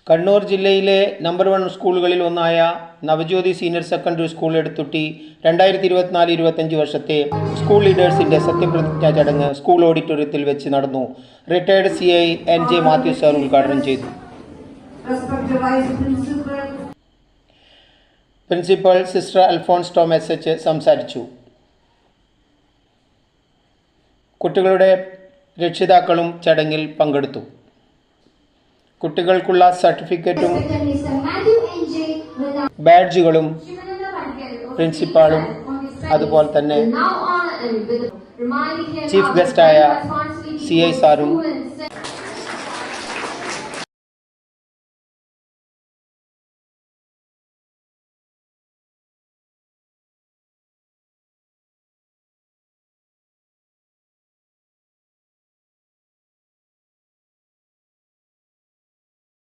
കണ്ണൂർ ജില്ലയിലെ നമ്പർ 1 സ്കൂളുകളിൽ ഒന്നായ നവജ്യോതി സീനിയർ സെക്കൻഡറി സ്കൂൾ എടുത്തുട്ടി 2024-25 വർഷത്തെ സ്കൂൾ ലീഡേഴ്സിൻ്റെ സത്യപ്രതിജ്ഞാ ചടങ്ങ് സ്കൂൾ ഓഡിറ്റോറിയത്തിൽ വെച്ച് നടന്നു. Retired CI NJ Mathew sir ഉദ്ഘാടനം ചെയ്തു. Principal sister Alphonse Tom SH സംസാരിച്ചു. കുട്ടികളുടെ രക്ഷിതാക്കളും ചടങ്ങിൽ പങ്കെടുത്തു. കുട്ടികൾക്കുള്ള സർട്ടിഫിക്കറ്റും ബാഡ്ജുകളും പ്രിൻസിപ്പാളും അതുപോലെ തന്നെ ചീഫ് ഗസ്റ്റായ CI സാറും